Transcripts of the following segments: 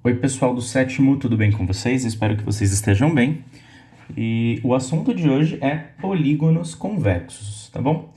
Oi, pessoal do sétimo, tudo bem com vocês? Espero que vocês estejam bem. E o assunto de hoje é polígonos convexos, tá bom?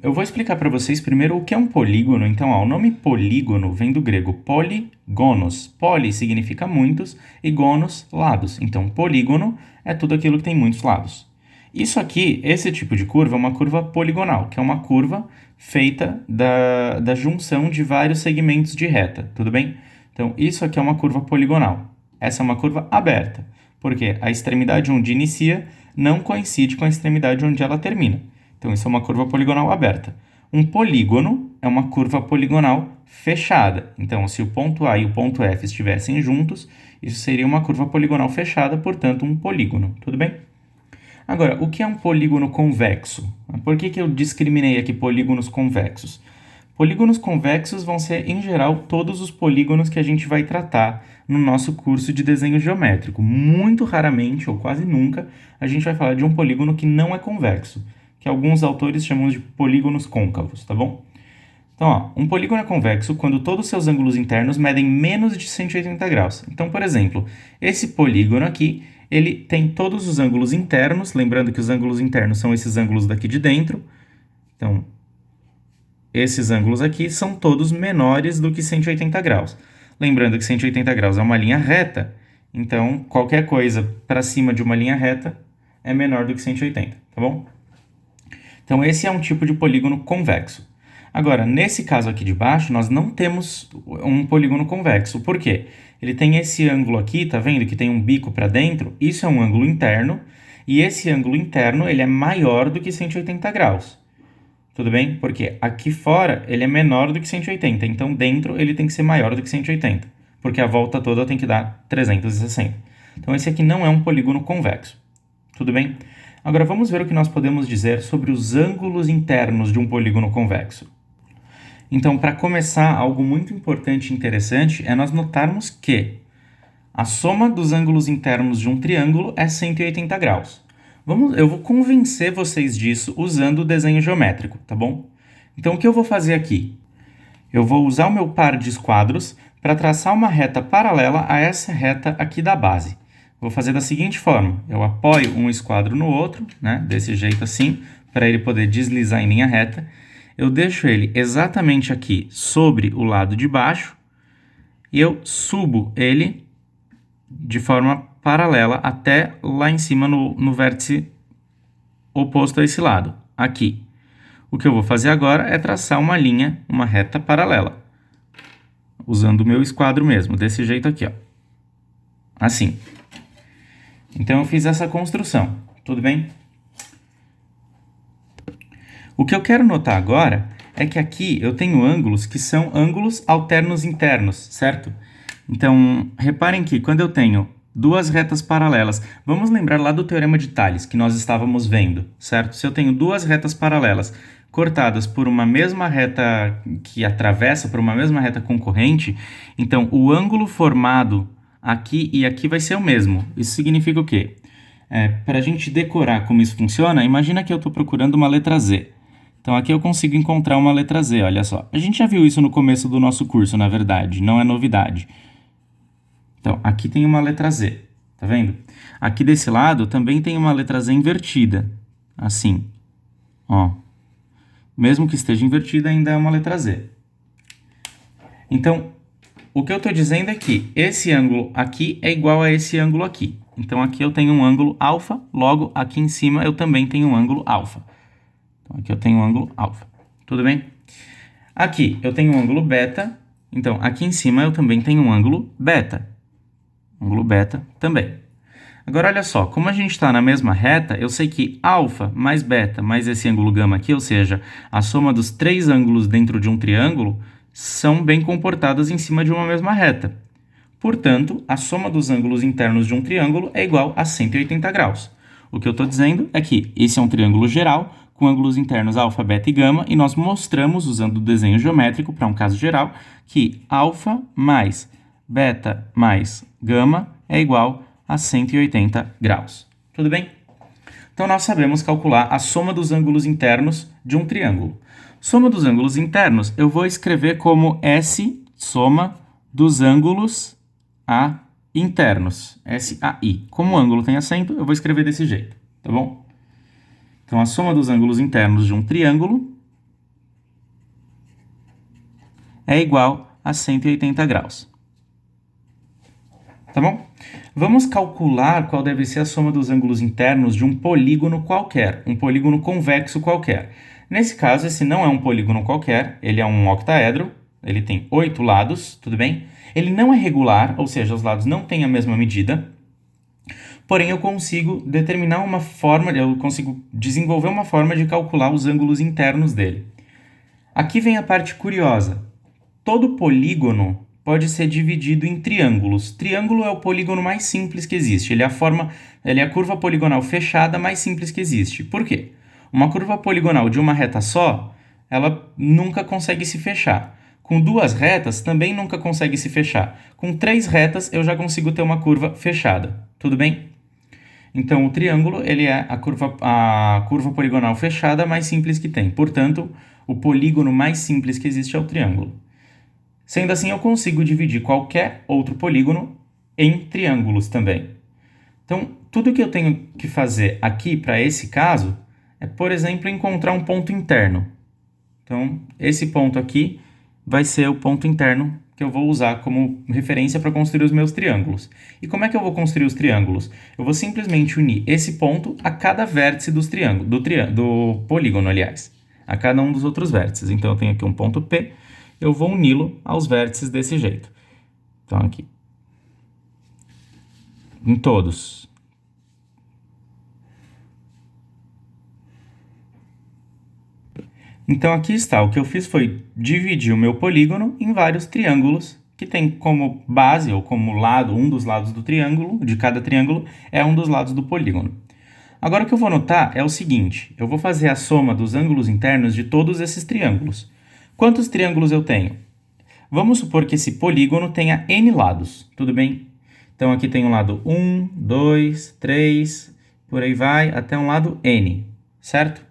Eu vou explicar para vocês primeiro o que é um polígono. Então, o nome polígono vem do grego poligonos. Poli significa muitos e gonos, lados. Então, polígono é tudo aquilo que tem muitos lados. Isso aqui, esse tipo de curva, é uma curva poligonal, que é uma curva feita da junção de vários segmentos de reta, tudo bem? Então, isso aqui é uma curva poligonal. Essa é uma curva aberta, porque a extremidade onde inicia não coincide com a extremidade onde ela termina. Então, isso é uma curva poligonal aberta. Um polígono é uma curva poligonal fechada. Então, se o ponto A e o ponto F estivessem juntos, isso seria uma curva poligonal fechada, portanto, um polígono. Tudo bem? Agora, o que é um polígono convexo? Por que eu discriminei aqui polígonos convexos? Polígonos convexos vão ser, em geral, todos os polígonos que a gente vai tratar no nosso curso de desenho geométrico. Muito raramente, ou quase nunca, a gente vai falar de um polígono que não é convexo, que alguns autores chamam de polígonos côncavos, tá bom? Então, um polígono é convexo quando todos os seus ângulos internos medem menos de 180 graus. Então, por exemplo, esse polígono aqui, ele tem todos os ângulos internos, lembrando que os ângulos internos são esses ângulos daqui de dentro. Então, esses ângulos aqui são todos menores do que 180 graus. Lembrando que 180 graus é uma linha reta, então qualquer coisa para cima de uma linha reta é menor do que 180, tá bom? Então esse é um tipo de polígono convexo. Agora, nesse caso aqui de baixo, nós não temos um polígono convexo. Por quê? Ele tem esse ângulo aqui, tá vendo? Que tem um bico para dentro. Isso é um ângulo interno. E esse ângulo interno, ele é maior do que 180 graus. Tudo bem? Porque aqui fora, ele é menor do que 180. Então, dentro, ele tem que ser maior do que 180. Porque a volta toda tem que dar 360. Então, esse aqui não é um polígono convexo. Tudo bem? Agora, vamos ver o que nós podemos dizer sobre os ângulos internos de um polígono convexo. Então, para começar, algo muito importante e interessante é nós notarmos que a soma dos ângulos internos de um triângulo é 180 graus. Eu vou convencer vocês disso usando o desenho geométrico, tá bom? Então, o que eu vou fazer aqui? Eu vou usar o meu par de esquadros para traçar uma reta paralela a essa reta aqui da base. Vou fazer da seguinte forma: eu apoio um esquadro no outro, né, desse jeito assim, para ele poder deslizar em linha reta. Eu deixo ele exatamente aqui sobre o lado de baixo e eu subo ele de forma paralela até lá em cima no vértice oposto a esse lado, aqui. O que eu vou fazer agora é traçar uma linha, uma reta paralela, usando o meu esquadro mesmo, desse jeito aqui, ó. Assim. Então eu fiz essa construção, tudo bem? O que eu quero notar agora é que aqui eu tenho ângulos que são ângulos alternos internos, certo? Então, reparem que quando eu tenho duas retas paralelas, vamos lembrar lá do Teorema de Tales que nós estávamos vendo, certo? Se eu tenho duas retas paralelas cortadas por uma mesma reta que atravessa, por uma mesma reta concorrente, então o ângulo formado aqui e aqui vai ser o mesmo. Isso significa o quê? Para a gente decorar como isso funciona, imagina que eu estou procurando uma letra Z. Então aqui eu consigo encontrar uma letra Z, olha só. A gente já viu isso no começo do nosso curso, na verdade, não é novidade. Então, aqui tem uma letra Z, tá vendo? Aqui desse lado também tem uma letra Z invertida, assim, ó. Mesmo que esteja invertida, ainda é uma letra Z. Então, o que eu estou dizendo é que esse ângulo aqui é igual a esse ângulo aqui. Então, aqui eu tenho um ângulo alfa, logo aqui em cima eu também tenho um ângulo alfa. Então, aqui eu tenho um ângulo alfa. Tudo bem? Aqui eu tenho um ângulo beta. Então, aqui em cima eu também tenho um ângulo beta. Ângulo beta também. Agora, olha só. Como a gente está na mesma reta, eu sei que alfa mais beta mais esse ângulo gama aqui, ou seja, a soma dos três ângulos dentro de um triângulo, são bem comportadas em cima de uma mesma reta. Portanto, a soma dos ângulos internos de um triângulo é igual a 180 graus. O que eu estou dizendo é que esse é um triângulo geral, com ângulos internos alfa, beta e gama, e nós mostramos, usando o desenho geométrico, para um caso geral, que alfa mais beta mais gama é igual a 180 graus. Tudo bem? Então, nós sabemos calcular a soma dos ângulos internos de um triângulo. Soma dos ângulos internos, eu vou escrever como S, soma dos ângulos a internos, SAI. Como o ângulo tem acento, eu vou escrever desse jeito, tá bom? Então, a soma dos ângulos internos de um triângulo é igual a 180 graus. Tá bom? Vamos calcular qual deve ser a soma dos ângulos internos de um polígono qualquer, um polígono convexo qualquer. Nesse caso, esse não é um polígono qualquer, ele é um octaedro, ele tem 8 lados, tudo bem? Ele não é regular, ou seja, os lados não têm a mesma medida, porém eu consigo determinar uma forma, eu consigo desenvolver uma forma de calcular os ângulos internos dele. Aqui vem a parte curiosa. Todo polígono pode ser dividido em triângulos. Triângulo é o polígono mais simples que existe. Ele é a curva poligonal fechada mais simples que existe. Por quê? Uma curva poligonal de uma reta só, ela nunca consegue se fechar. Com 2 retas, também nunca consegue se fechar. Com 3 retas, eu já consigo ter uma curva fechada. Tudo bem? Então, o triângulo ele é a curva poligonal fechada mais simples que tem. Portanto, o polígono mais simples que existe é o triângulo. Sendo assim, eu consigo dividir qualquer outro polígono em triângulos também. Então, tudo que eu tenho que fazer aqui para esse caso é, por exemplo, encontrar um ponto interno. Então, esse ponto aqui vai ser o ponto interno que eu vou usar como referência para construir os meus triângulos. E como é que eu vou construir os triângulos? Eu vou simplesmente unir esse ponto a cada vértice do polígono, aliás, a cada um dos outros vértices. Então, eu tenho aqui um ponto P, eu vou uni-lo aos vértices desse jeito. Então, aqui. Em todos. Então, aqui está. O que eu fiz foi dividir o meu polígono em vários triângulos, que tem como base, ou como lado, um dos lados do triângulo, de cada triângulo, é um dos lados do polígono. Agora, o que eu vou notar é o seguinte. Eu vou fazer a soma dos ângulos internos de todos esses triângulos. Quantos triângulos eu tenho? Vamos supor que esse polígono tenha n lados, tudo bem? Então, aqui tem um lado 1, 2, 3, por aí vai, até um lado n, certo?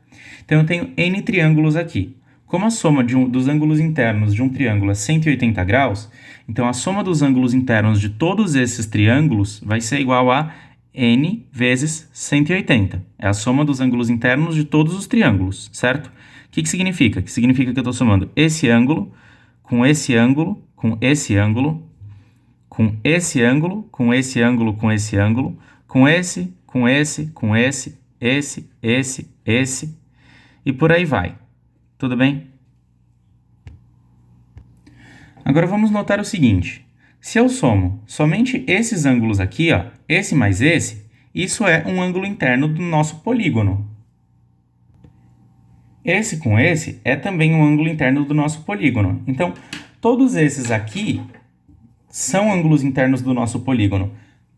Então, eu tenho n triângulos aqui. Como a soma dos ângulos internos de um triângulo é 180 graus, então a soma dos ângulos internos de todos esses triângulos vai ser igual a n vezes 180. É a soma dos ângulos internos de todos os triângulos, certo? O que significa? Que significa que eu estou somando esse ângulo com esse ângulo, com esse ângulo, com esse ângulo, com esse ângulo, com esse ângulo, com esse, com esse, com esse, esse, e por aí vai. Tudo bem? Agora vamos notar o seguinte. Se eu somo somente esses ângulos aqui, ó, esse mais esse, isso é um ângulo interno do nosso polígono. Esse com esse é também um ângulo interno do nosso polígono. Então, todos esses aqui são ângulos internos do nosso polígono.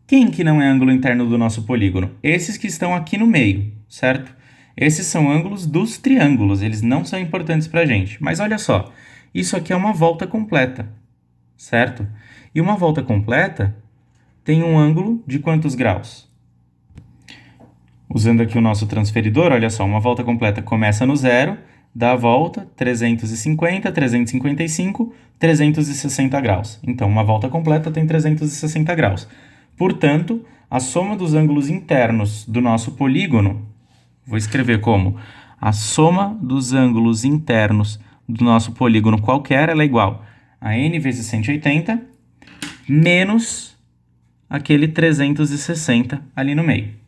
Quem que não é ângulo interno do nosso polígono? Esses que estão aqui no meio, certo? Esses são ângulos dos triângulos, eles não são importantes para a gente. Mas olha só, isso aqui é uma volta completa, certo? E uma volta completa tem um ângulo de quantos graus? Usando aqui o nosso transferidor, olha só, uma volta completa começa no zero, dá a volta, 350, 355, 360 graus. Então, uma volta completa tem 360 graus. Portanto, a soma dos ângulos internos do nosso polígono, vou escrever como a soma dos ângulos internos do nosso polígono qualquer, ela é igual a n vezes 180 menos aquele 360 ali no meio.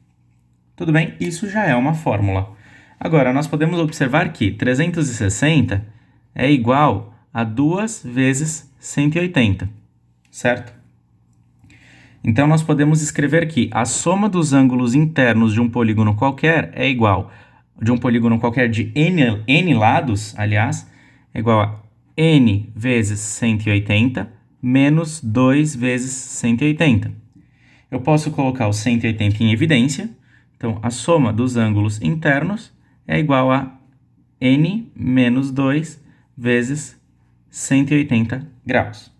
Tudo bem? Isso já é uma fórmula. Agora, nós podemos observar que 360 é igual a 2 vezes 180, certo? Então, nós podemos escrever que a soma dos ângulos internos de um polígono qualquer é igual, de um polígono qualquer de n lados, aliás, é igual a n vezes 180 menos 2 vezes 180. Eu posso colocar o 180 em evidência. Então, a soma dos ângulos internos é igual a n menos 2 vezes 180 graus.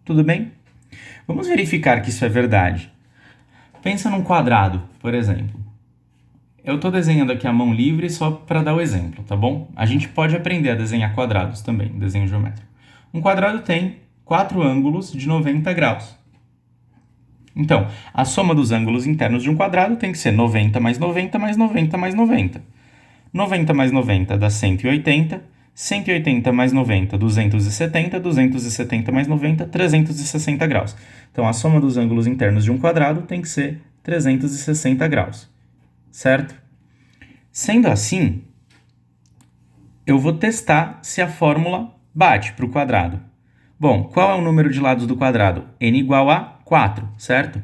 Tudo bem? Vamos verificar que isso é verdade. Pensa num quadrado, por exemplo. Eu estou desenhando aqui a mão livre só para dar o exemplo, tá bom? A gente pode aprender a desenhar quadrados também, desenho geométrico. Um quadrado tem 4 ângulos de 90 graus, Então, a soma dos ângulos internos de um quadrado tem que ser 90 mais 90 mais 90 mais 90. 90 mais 90 dá 180, 180 mais 90, 270, 270 mais 90, 360 graus. Então, a soma dos ângulos internos de um quadrado tem que ser 360 graus, certo? Sendo assim, eu vou testar se a fórmula bate para o quadrado. Bom, qual é o número de lados do quadrado? N igual a 4, certo?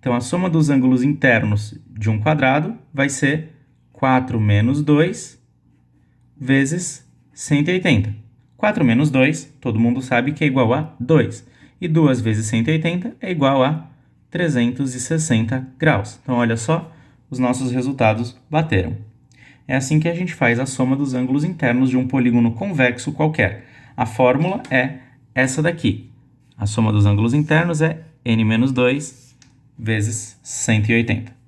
Então, a soma dos ângulos internos de um quadrado vai ser 4 menos 2 vezes 180. 4 menos 2, todo mundo sabe que é igual a 2. E 2 vezes 180 é igual a 360 graus. Então, olha só, os nossos resultados bateram. É assim que a gente faz a soma dos ângulos internos de um polígono convexo qualquer. A fórmula é essa daqui. A soma dos ângulos internos é n menos 2 vezes 180.